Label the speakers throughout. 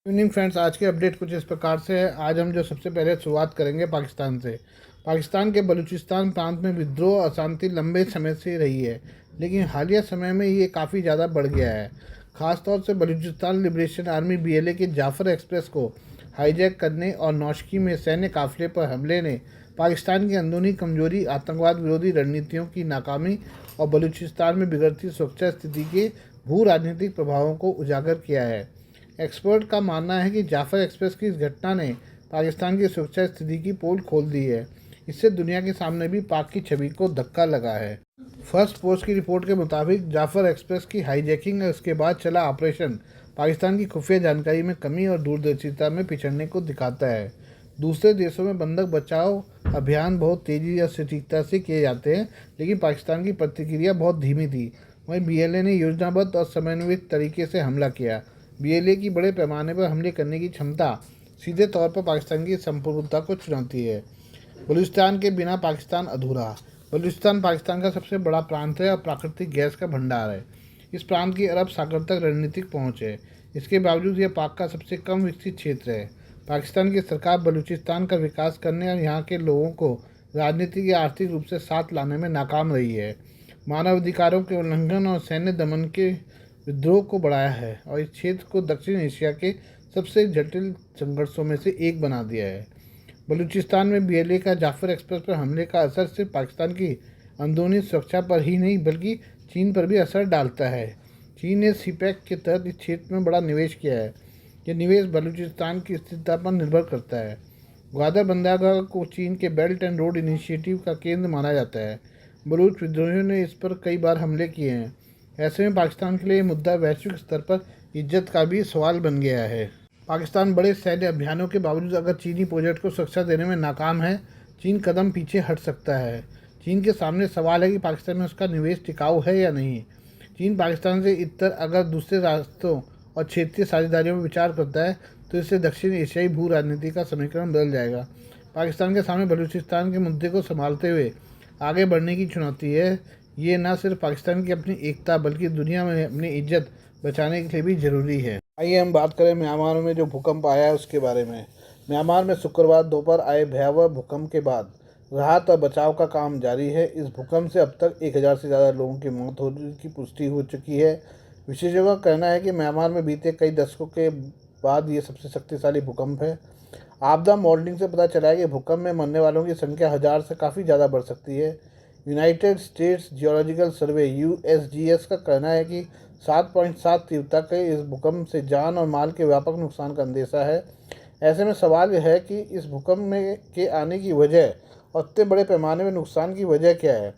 Speaker 1: Evening friends, आज के update कुछ इस प्रकार से है। आज हम जो सबसे पहले शुरुआत करेंगे पाकिस्तान से। पाकिस्तान के बलूचिस्तान प्रांत में विद्रोह अशांति लंबे समय से रही है, लेकिन हालिया समय में ये काफ़ी ज़्यादा बढ़ गया है। ख़ासतौर से बलूचिस्तान लिबरेशन आर्मी BLA के जाफर एक्सप्रेस को हाईजैक करने और नौशकी में सैन्य काफिले पर हमले ने पाकिस्तान की अंदरूनी कमजोरी, आतंकवाद विरोधी रणनीतियों की नाकामी और बलूचिस्तान में बिगड़ती सुरक्षा स्थिति के भू राजनीतिक प्रभावों को उजागर किया है। एक्सपर्ट का मानना है कि जाफर एक्सप्रेस की इस घटना ने पाकिस्तान की सुरक्षा स्थिति की पोल खोल दी है। इससे दुनिया के सामने भी पाक की छवि को धक्का लगा है। फर्स्ट पोस्ट की रिपोर्ट के मुताबिक जाफर एक्सप्रेस की हाईजैकिंग और उसके बाद चला ऑपरेशन पाकिस्तान की खुफिया जानकारी में कमी और दूरदर्शिता में पिछड़ने को दिखाता है। दूसरे देशों में बंधक बचाओ अभियान बहुत तेज़ी और सटीकता से किए जाते हैं, लेकिन पाकिस्तान की प्रतिक्रिया बहुत धीमी थी। वहीं BLA ने योजनाबद्ध और समन्वित तरीके से हमला किया। BLA की बड़े पैमाने पर हमले करने की क्षमता सीधे तौर पर पाकिस्तान की संप्रभुता को चुनौती है। बलूचिस्तान के बिना पाकिस्तान अधूरा। बलूचिस्तान पाकिस्तान का सबसे बड़ा प्रांत है और प्राकृतिक गैस का भंडार है। इस प्रांत की अरब सागर तक रणनीतिक पहुंच है। इसके बावजूद यह पाक का सबसे कम विकसित क्षेत्र है। पाकिस्तान की सरकार बलूचिस्तान का विकास करने और यहाँ के लोगों को राजनीतिक या आर्थिक रूप से साथ लाने में नाकाम रही है। मानवाधिकारों के उल्लंघन और सैन्य दमन के विद्रोह को बढ़ाया है और इस क्षेत्र को दक्षिण एशिया के सबसे जटिल संघर्षों में से एक बना दिया है। बलूचिस्तान में BLA का जाफर एक्सप्रेस पर हमले का असर सिर्फ पाकिस्तान की अंदरूनी सुरक्षा पर ही नहीं बल्कि चीन पर भी असर डालता है। चीन ने CPEC के तहत इस क्षेत्र में बड़ा निवेश किया है। यह निवेश बलूचिस्तान की स्थिरता पर निर्भर करता है। ग्वादर बंदरगाह को चीन के बेल्ट एंड रोड इनिशिएटिव का केंद्र माना जाता है। बलूच विद्रोहियों ने इस पर कई बार हमले किए हैं। ऐसे में पाकिस्तान के लिए मुद्दा वैश्विक स्तर पर इज्जत का भी सवाल बन गया है। पाकिस्तान बड़े सैन्य अभियानों के बावजूद अगर चीनी प्रोजेक्ट को सुरक्षा देने में नाकाम है, चीन कदम पीछे हट सकता है। चीन के सामने सवाल है कि पाकिस्तान में उसका निवेश टिकाऊ है या नहीं। चीन पाकिस्तान से इतर अगर दूसरे रास्तों और क्षेत्रीय साझेदारियों में विचार करता है तो इससे दक्षिण एशियाई भू राजनीति का समीकरण बदल जाएगा। पाकिस्तान के सामने बलूचिस्तान के मुद्दे को संभालते हुए आगे बढ़ने की चुनौती है। ये न सिर्फ पाकिस्तान की अपनी एकता बल्कि दुनिया में अपनी इज्जत बचाने के लिए भी ज़रूरी है। आइए हम बात करें म्यांमार में जो भूकंप आया है उसके बारे में। म्यांमार में शुक्रवार दोपहर आए भयावह भूकंप के बाद राहत और बचाव का काम जारी है। इस भूकंप से अब तक 1000 से ज़्यादा लोगों की मौत होने की पुष्टि हो चुकी है। विशेषज्ञों का कहना है कि म्यांमार में बीते कई दशकों के बाद ये सबसे शक्तिशाली भूकंप है। आपदा मॉडलिंग से पता चला है कि भूकंप में मरने वालों की संख्या 1000 से काफ़ी ज़्यादा बढ़ सकती है। यूनाइटेड स्टेट्स जियोलॉजिकल सर्वे USGS का कहना है कि 7.7 तीव्रता के इस भूकंप से जान और माल के व्यापक नुकसान का अंदेशा है। ऐसे में सवाल यह है कि इस भूकंप में के आने की वजह और इतने बड़े पैमाने में नुकसान की वजह क्या है।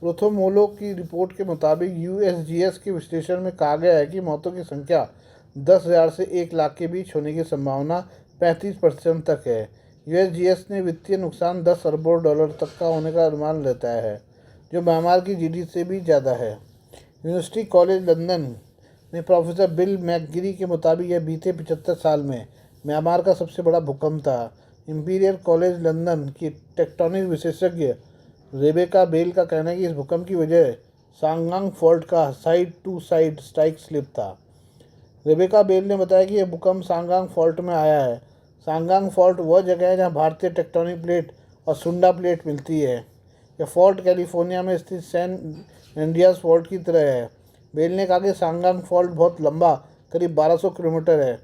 Speaker 1: प्रोथोमोलो की रिपोर्ट के मुताबिक USGS के विश्लेषण में कहा गया है कि मौतों की संख्या 10,000 से 1 लाख के बीच होने की संभावना 35% तक है। USGS ने वित्तीय नुकसान 10 अरबों डॉलर तक का होने का अनुमान लेता है, जो म्यांमार की GDP से भी ज़्यादा है। यूनिवर्सिटी कॉलेज लंदन में प्रोफेसर बिल मैकगिरी के मुताबिक यह बीते 75 साल में म्यांमार का सबसे बड़ा भूकंप था। इंपीरियल कॉलेज लंदन की टेक्टोनिक विशेषज्ञ रेबेका बेल का कहना है कि इस भूकंप की वजह सांगांग फॉल्ट का side to side strike slip था। रेबेका बेल ने बताया कि यह भूकंप सांगांग फॉल्ट में आया है। सांगांग फॉल्ट वह जगह है जहां भारतीय टेक्टोनिक प्लेट और सुंडा प्लेट मिलती है। यह फॉल्ट कैलिफोर्निया में स्थित सैन एंड्रियास फॉल्ट की तरह है। बेल ने कहा कि सांगांग फॉल्ट बहुत लंबा, करीब 1200 किलोमीटर है।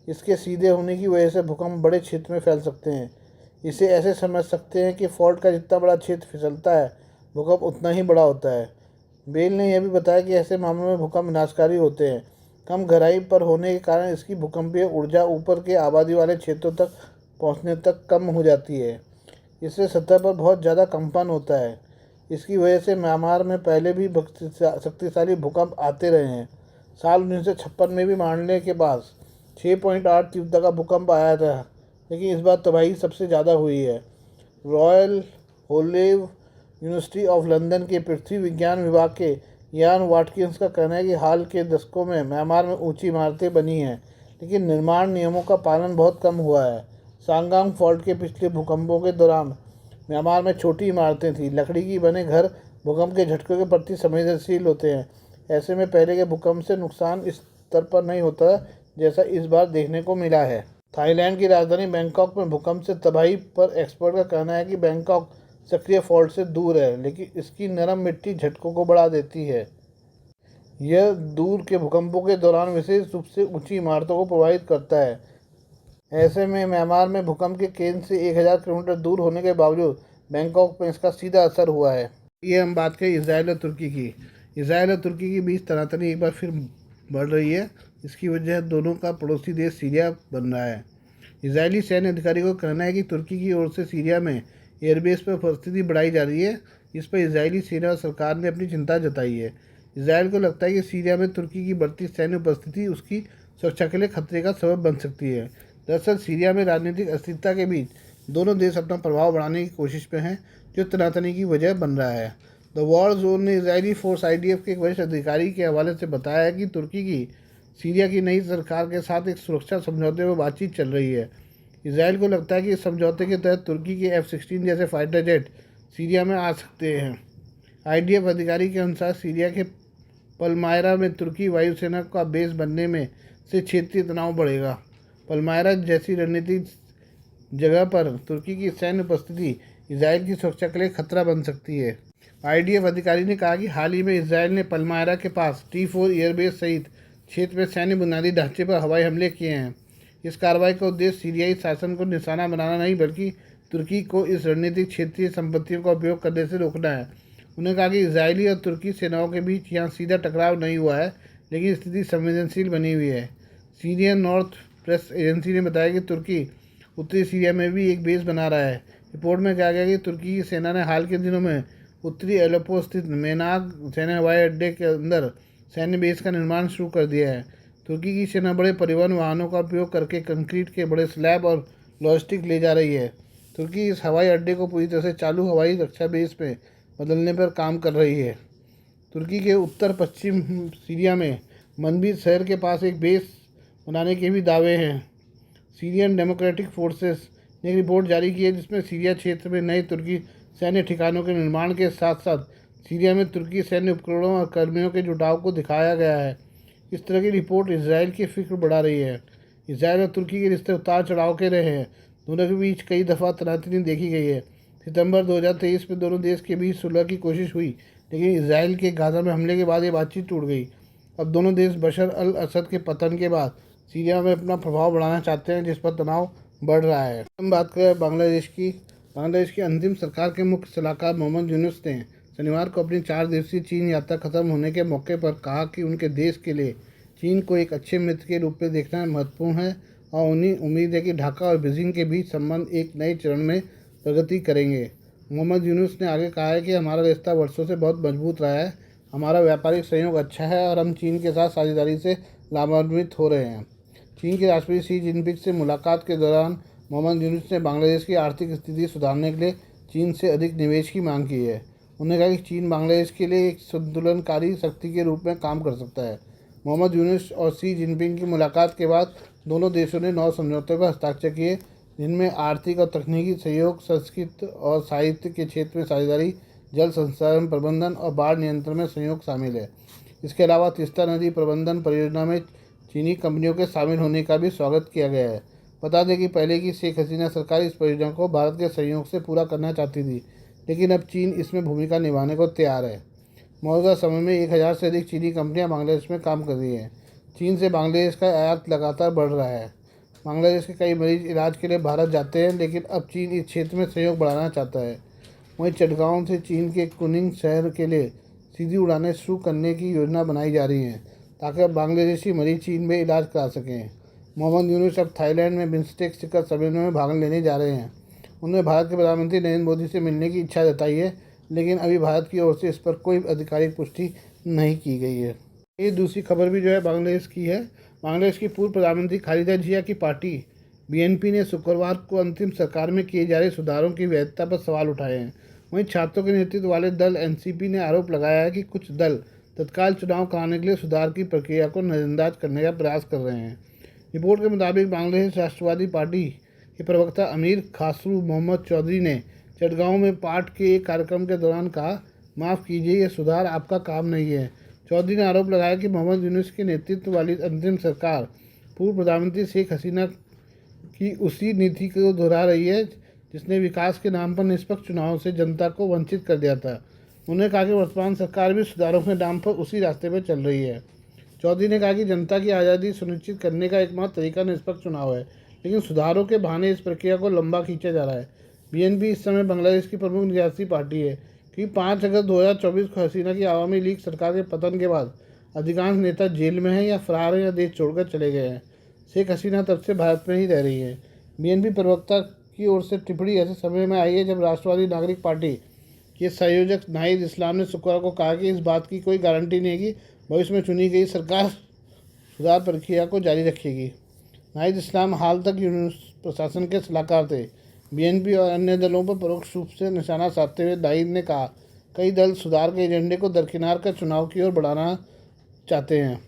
Speaker 1: इसके सीधे होने की वजह से भूकंप बड़े क्षेत्र में फैल सकते हैं। इसे ऐसे समझ सकते हैं कि फॉल्ट का जितना बड़ा क्षेत्र फिसलता है, भूकंप उतना ही बड़ा होता है। बेल ने यह भी बताया कि ऐसे मामलों में भूकंप विनाशकारी होते हैं। कम गहराई पर होने के कारण इसकी भूकंपीय ऊर्जा ऊपर के आबादी वाले क्षेत्रों तक पहुंचने तक कम हो जाती है। इससे सतह पर बहुत ज़्यादा कंपन होता है। इसकी वजह से म्यांमार में पहले भी शक्तिशाली भूकंप आते रहे हैं। साल 1956 में भी मारने के बाद 6.8 तीव्रता का भूकंप आया था, लेकिन इस बार तबाही सबसे ज़्यादा हुई है। रॉयल होलेव यूनिवर्सिटी ऑफ लंदन के पृथ्वी विज्ञान विभाग के यान वाटकिंस का कहना है कि हाल के दशकों में म्यांमार में ऊंची इमारतें बनी हैं, लेकिन निर्माण नियमों का पालन बहुत कम हुआ है। सांगांग फॉल्ट के पिछले भूकंपों के दौरान म्यांमार में छोटी इमारतें थीं। लकड़ी की बने घर भूकंप के झटकों के प्रति संवेदनशील होते हैं। ऐसे में पहले के भूकंप से नुकसान इस स्तर पर नहीं होता जैसा इस बार देखने को मिला है। थाईलैंड की राजधानी बैंकॉक में भूकंप से तबाही पर एक्सपर्ट का कहना है कि बैंकॉक सक्रिय फॉल्ट से दूर है, लेकिन इसकी नरम मिट्टी झटकों को बढ़ा देती है। यह दूर के भूकंपों के दौरान विशेष रूप से ऊंची इमारतों को प्रभावित करता है। ऐसे में म्यांमार में भूकंप के केंद्र से 1000 किलोमीटर दूर होने के बावजूद बैंकॉक में इसका सीधा असर हुआ है। ये हम बात करें इसराइल और तुर्की की। इसराइल और तुर्की के बीच तनातनी एक बार फिर बढ़ रही है। इसकी वजह दोनों का पड़ोसी देश सीरिया बन रहा है। इजरायली सैन्य अधिकारी को कहना है कि तुर्की की ओर से सीरिया में एयरबेस पर परिस्थिति बढ़ाई जा रही है। इस पर इजरायली सेना और सरकार ने अपनी चिंता जताई है। इसराइल को लगता है कि सीरिया में तुर्की की बढ़ती सैन्य उपस्थिति उसकी सुरक्षा के लिए खतरे का सबब बन सकती है। दरअसल सीरिया में राजनीतिक अस्थिरता के बीच दोनों देश अपना प्रभाव बढ़ाने की कोशिश में हैं, जो तनातनी की वजह बन रहा है। द वॉर जोन ने इजरायली फोर्स IDF के एक वरिष्ठ अधिकारी के हवाले से बताया है कि तुर्की की सीरिया की नई सरकार के साथ एक सुरक्षा समझौते पर बातचीत चल रही है। इसराइल को लगता है कि इस समझौते के तहत तुर्की के F-16 जैसे फाइटर जेट सीरिया में आ सकते हैं। IDF अधिकारी के अनुसार सीरिया के पलमायरा में तुर्की वायुसेना का बेस बनने में से क्षेत्रीय तनाव बढ़ेगा। पलमायरा जैसी रणनीतिक जगह पर तुर्की की सैन्य उपस्थिति इसराइल की सुरक्षा के लिए खतरा बन सकती है। IDF अधिकारी ने कहा कि हाल ही में इसराइल ने पलमायरा के पास T4 एयरबेस सहित क्षेत्र में सैन्य बुनियादी ढांचे पर हवाई हमले किए हैं। इस कार्रवाई का उद्देश्य सीरियाई शासन को निशाना बनाना नहीं, बल्कि तुर्की को इस रणनीतिक क्षेत्रीय संपत्तियों का उपयोग करने से रोकना है। उन्होंने कहा कि इजरायली और तुर्की सेनाओं के बीच यहाँ सीधा टकराव नहीं हुआ है, लेकिन स्थिति संवेदनशील बनी हुई है। सीरियन नॉर्थ प्रेस एजेंसी ने बताया कि तुर्की उत्तरी सीरिया में भी एक बेस बना रहा है। रिपोर्ट में कहा गया कि तुर्की की सेना ने हाल के दिनों में उत्तरी एलेप्पो स्थित मेनाग सैन्य हवाई अड्डे के अंदर सैन्य बेस का निर्माण शुरू कर दिया है। तुर्की की सेना बड़े परिवहन वाहनों का उपयोग करके कंक्रीट के बड़े स्लैब और लॉजिस्टिक ले जा रही है। तुर्की इस हवाई अड्डे को पूरी तरह से चालू हवाई रक्षा बेस में बदलने पर काम कर रही है। तुर्की के उत्तर पश्चिम सीरिया में मनबीर शहर के पास एक बेस बनाने के भी दावे हैं। सीरियन डेमोक्रेटिक फोर्सेस ने एक रिपोर्ट जारी की है, जिसमें सीरिया क्षेत्र में नए तुर्की सैन्य ठिकानों के निर्माण के साथ साथ सीरिया में तुर्की सैन्य उपकरणों और कर्मियों के जुटाव को दिखाया गया है। इस तरह की रिपोर्ट इसराइल की फिक्र बढ़ा रही है। इसराइल और तुर्की के रिश्ते उतार चढ़ाव के रहे हैं। दोनों के बीच कई दफ़ा तनातनी देखी गई है। सितंबर 2023 में दोनों देश के बीच सुलह की कोशिश हुई, लेकिन इसराइल के गाज़ा में हमले के बाद ये बातचीत टूट गई। अब दोनों देश बशर अल असद के पतन के बाद सीरिया में अपना प्रभाव बढ़ाना चाहते हैं, जिस पर तनाव बढ़ रहा है। हम बात करें बांग्लादेश की। बांग्लादेश की अंतिम सरकार के मुख्य सलाहकार मोहम्मद यूनुस ने शनिवार को अपनी 4 दिवसीय चीन यात्रा खत्म होने के मौके पर कहा कि उनके देश के लिए चीन को एक अच्छे मित्र के रूप में देखना महत्वपूर्ण है और उन्हें उम्मीद है कि ढाका और बीजिंग के बीच संबंध एक नए चरण में प्रगति करेंगे। मोहम्मद यूनुस ने आगे कहा है कि हमारा रिश्ता वर्षों से बहुत मजबूत रहा है, हमारा व्यापारिक सहयोग अच्छा है और हम चीन के साथ साझेदारी से लाभान्वित हो रहे हैं। चीन के राष्ट्रपति शी जिनपिंग से मुलाकात के दौरान मोहम्मद यूनुस ने बांग्लादेश की आर्थिक स्थिति सुधारने के लिए चीन से अधिक निवेश की मांग की है। उन्होंने कहा कि चीन बांग्लादेश के लिए एक संतुलनकारी शक्ति के रूप में काम कर सकता है। मोहम्मद यूनुस और शी जिनपिंग की मुलाकात के बाद दोनों देशों ने 9 समझौतों पर हस्ताक्षर किए, जिनमें आर्थिक और तकनीकी सहयोग, संस्कृत और साहित्य के क्षेत्र में साझेदारी, जल संसाधन प्रबंधन और बाढ़ नियंत्रण में सहयोग शामिल है। इसके अलावा तीस्ता नदी प्रबंधन परियोजना में चीनी कंपनियों के शामिल होने का भी स्वागत किया गया है। बता दें कि पहले की शेख हसीना सरकार इस परियोजना को भारत के सहयोग से पूरा करना चाहती थी, लेकिन अब चीन इसमें भूमिका निभाने को तैयार है। मौजूदा समय में 1000 से अधिक चीनी कंपनियां बांग्लादेश में काम कर रही हैं। चीन से बांग्लादेश का आयात लगातार बढ़ रहा है। बांग्लादेश के कई मरीज इलाज के लिए भारत जाते हैं, लेकिन अब चीन इस क्षेत्र में सहयोग बढ़ाना चाहता है। वहीं चटगांव से चीन के कुनिंग शहर के लिए सीधी उड़ानें शुरू करने की योजना बनाई जा रही है, ताकि अब बांग्लादेशी मरीज चीन में इलाज करा सकें। मोहम्मद यूनुस अब थाईलैंड में बिम्स्टेक शिखर सम्मेलन में भाग लेने जा रहे हैं। उन्होंने भारत के प्रधानमंत्री नरेंद्र मोदी से मिलने की इच्छा जताई है, लेकिन अभी भारत की ओर से इस पर कोई आधिकारिक पुष्टि नहीं की गई है। ये दूसरी खबर भी जो है बांग्लादेश की है। बांग्लादेश की पूर्व प्रधानमंत्री खालिदा जिया की पार्टी BNP ने शुक्रवार को अंतिम सरकार में किए जा रहे सुधारों की वैधता पर सवाल उठाए हैं। वहीं छात्रों के नेतृत्व वाले दल NCP ने आरोप लगाया है कि कुछ दल तत्काल चुनाव कराने के लिए सुधार की प्रक्रिया को नज़रअंदाज करने का प्रयास कर रहे हैं। रिपोर्ट के मुताबिक बांग्लादेश राष्ट्रवादी पार्टी के प्रवक्ता अमीर खासरू मोहम्मद चौधरी ने चटगांव में पाठ के एक कार्यक्रम के दौरान कहा, माफ़ कीजिए, यह सुधार आपका काम नहीं है। चौधरी ने आरोप लगाया कि मोहम्मद यूनुस के नेतृत्व वाली अंतिम सरकार पूर्व प्रधानमंत्री शेख हसीना की उसी नीति को दोहरा रही है जिसने विकास के नाम पर निष्पक्ष चुनाव से जनता को वंचित कर दिया था। उन्होंने कहा कि वर्तमान सरकार भी सुधारों के नाम पर उसी रास्ते पर चल रही है। चौधरी ने कहा कि जनता की आज़ादी सुनिश्चित करने का एकमात्र तरीका निष्पक्ष चुनाव है, लेकिन सुधारों के बहाने इस प्रक्रिया को लंबा खींचा जा रहा है। बीएनपी इस समय बांग्लादेश की प्रमुख सियासी पार्टी है कि 5 अगस्त 2024 को हसीना की आवामी लीग सरकार के पतन के बाद अधिकांश नेता जेल में हैं या फरार हैं या देश छोड़कर चले गए हैं। शेख हसीना तब से भारत में ही रह रही है। बीएनपी प्रवक्ता की ओर से टिप्पणी ऐसे समय में आई है जब राष्ट्रवादी नागरिक पार्टी के संयोजक नाहिद इस्लाम ने शुक्रवार को कहा कि इस बात की कोई गारंटी नहीं है कि भविष्य में चुनी गई सरकार सुधार प्रक्रिया को जारी रखेगी। नाहिद इस्लाम हाल तक यूनिवर्सिटी प्रशासन के सलाहकार थे। बीएनपी और अन्य दलों पर परोक्ष रूप से निशाना साधते हुए नाहिद ने कहा, कई दल सुधार के एजेंडे को दरकिनार कर चुनाव की ओर बढ़ाना चाहते हैं।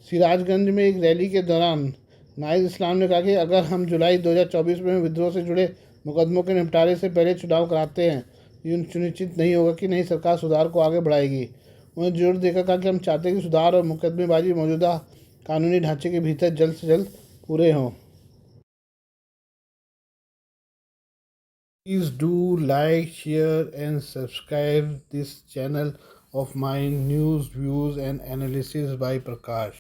Speaker 1: सिराजगंज में एक रैली के दौरान नाहिद इस्लाम ने कहा कि अगर हम जुलाई 2024 में विद्रोह से जुड़े मुकदमों के निपटारे से पहले चुनाव कराते हैं, ये सुनिश्चित नहीं होगा कि नई सरकार सुधार को आगे बढ़ाएगी। उन्हें जोर देकर कहा कि हम चाहते हैं कि सुधार और मुकदमेबाजी मौजूदा कानूनी ढांचे के भीतर जल्द से जल्द पूरे हों। Please do like, share and subscribe this channel of my news, views and analysis by Prakash.